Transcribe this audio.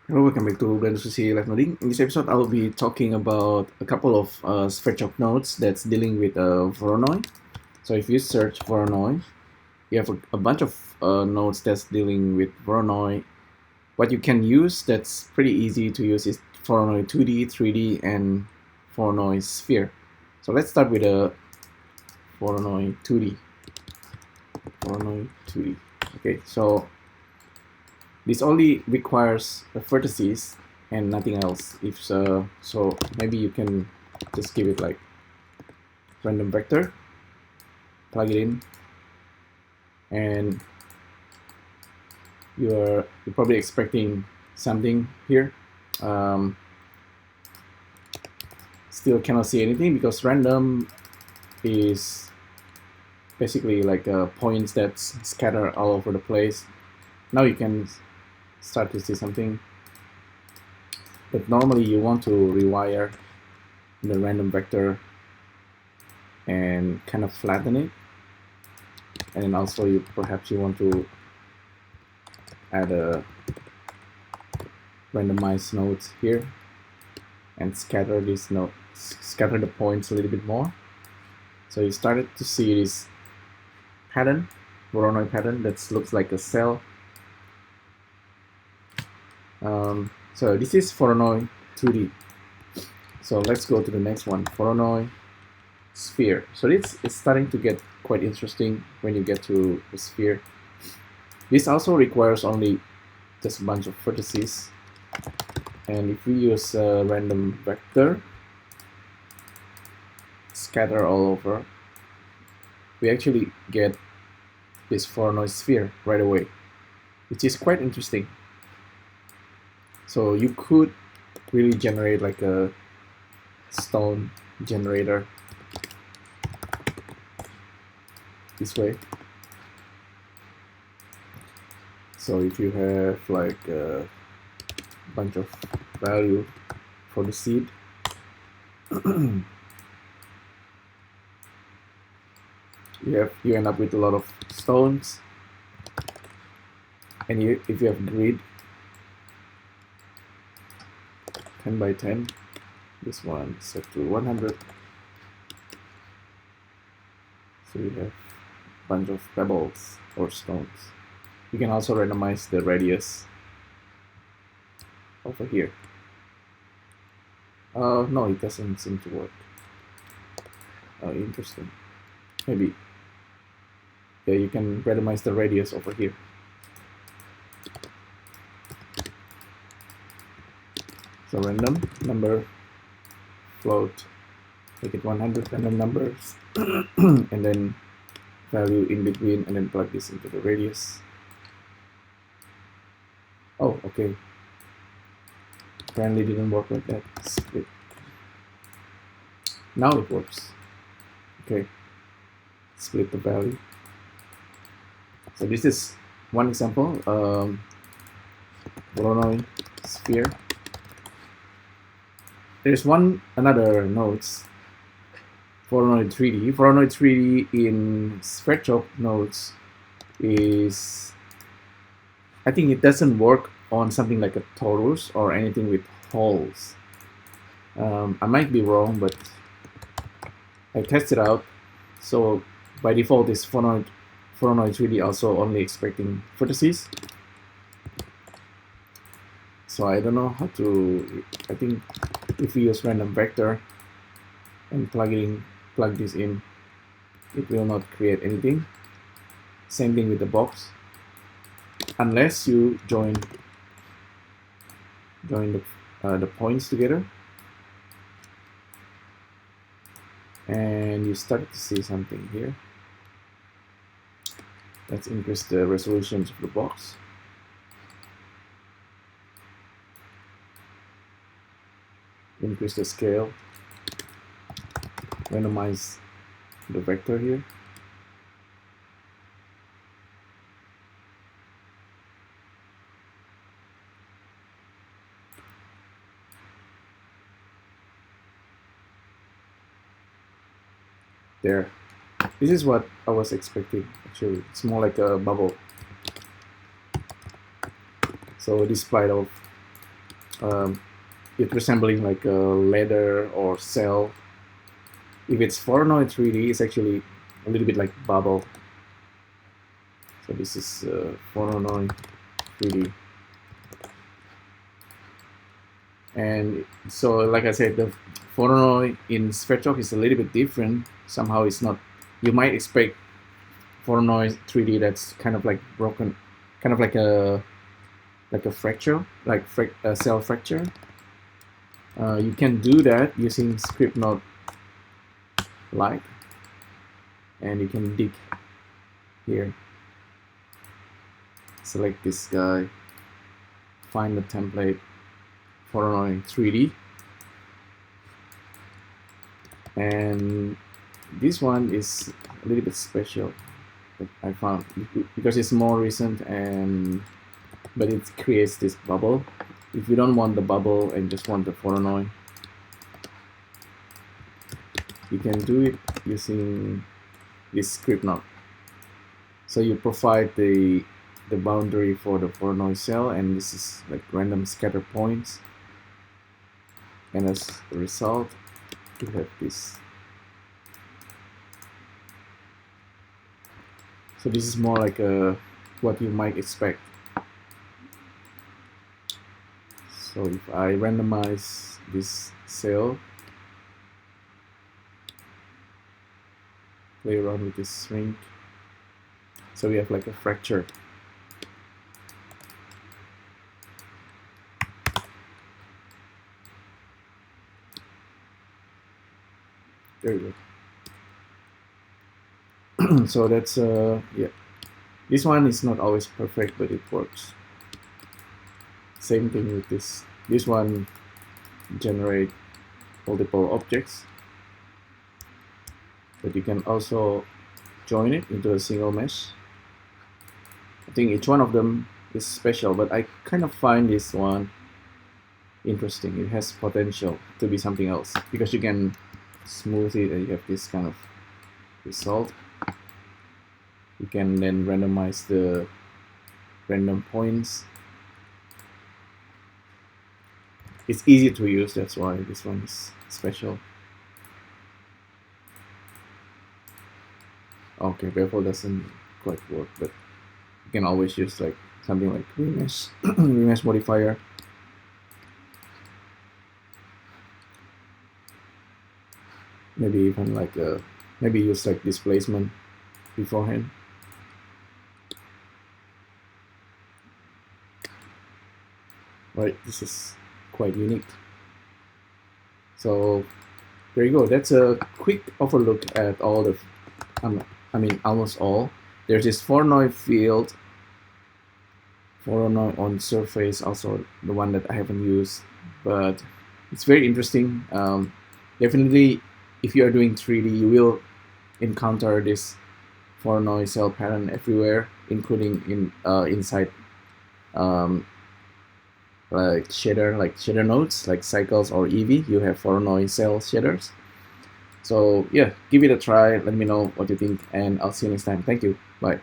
Hello, welcome back to LIVENODING. In this episode, I will be talking about a couple of SVerchok nodes that's dealing with Voronoi. So if you search Voronoi, you have a bunch of nodes that's dealing with Voronoi. What you can use that's pretty easy to use is Voronoi 2D, 3D, and Voronoi Sphere. So let's start with a Voronoi 2D. Voronoi 2D. Okay, so this only requires vertices and nothing else. If so, maybe you can just give it like random vector, plug it in, and you're probably expecting something here. Still cannot see anything because random is basically like points that's scattered all over the place. Now you can start to see something, but normally you want to rewire the random vector and kind of flatten it, and then also perhaps you want to add a randomized nodes here and scatter these nodes, scatter the points a little bit more. So you started to see this pattern, Voronoi pattern that looks like a cell. So this is Voronoi 2D. So let's go to the next one, Voronoi Sphere. So this is starting to get quite interesting when you get to the sphere. This also requires only just a bunch of vertices. And if we use a random vector, scatter all over, we actually get this Voronoi sphere right away, which is quite interesting. So you could really generate like a stone generator this way. So if you have like a bunch of value for the seed, you end up with a lot of stones, and if you have grid 10 by 10, this one set to 100, so you have a bunch of pebbles or stones. You can also randomize the radius over here. No, it doesn't seem to work. Interesting. Maybe. Yeah, you can randomize the radius over here. So random number float, make it 100 random numbers, and then value in between, and then plug this into the radius. Oh, okay. Apparently didn't work like that. Split. Now it works. Okay. Split the value. So this is one example. Voronoi Sphere. There's another nodes. Voronoi 3D. Voronoi 3D in SVerchok nodes is, I think it doesn't work on something like a torus or anything with holes. I might be wrong, but I tested out. So by default, this Voronoi 3D also only expecting vertices. So I don't know how to. I think if we use random vector and plug this in, it will not create anything. Same thing with the box, unless you join the points together, and you start to see something here. Let's increase the resolutions of the box. Increase the scale. Randomize the vector here. There. This is what I was expecting, actually. It's more like a bubble. So despite of it resembling like a ladder or cell. If it's Voronoi 3D, it's actually a little bit like bubble. So this is Voronoi 3D. And so, like I said, the Voronoi in SVerchok is a little bit different. Somehow it's not, you might expect Voronoi 3D that's kind of like broken, kind of like a fracture, like a cell fracture. You can do that using script node light, and you can dig here, select this guy, find the template Voronoi 3D, and this one is a little bit special that I found because it's more recent, but it creates this bubble. If you don't want the bubble and just want the Voronoi, you can do it using this script node. So you provide the boundary for the Voronoi cell, and this is like random scatter points, and as a result you have this. So this is more like what you might expect. So if I randomize this cell, play around with this shrink, so we have like a fracture. There we go. So that's yeah, this one is not always perfect, but it works. Same thing with this one, generate multiple objects, but you can also join it into a single mesh. I think each one of them is special, but I kind of find this one interesting. It has potential to be something else because you can smooth it and you have this kind of result. You can then randomize the random points. It's easy to use, that's why this one is special. Okay, bevel doesn't quite work, but you can always use like something like remesh, remesh modifier. Maybe even like maybe use like displacement beforehand. Right, this is quite unique. So there you go. That's a quick overlook at all the, I mean almost all. There's this Voronoi field, Voronoi on surface, also the one that I haven't used, but it's very interesting. Definitely, if you are doing 3D, you will encounter this Voronoi cell pattern everywhere, including inside like shader nodes, like cycles or EV. You have Voronoi cell shaders. So yeah, give it a try. Let me know what you think, and I'll see you next time. Thank you. Bye.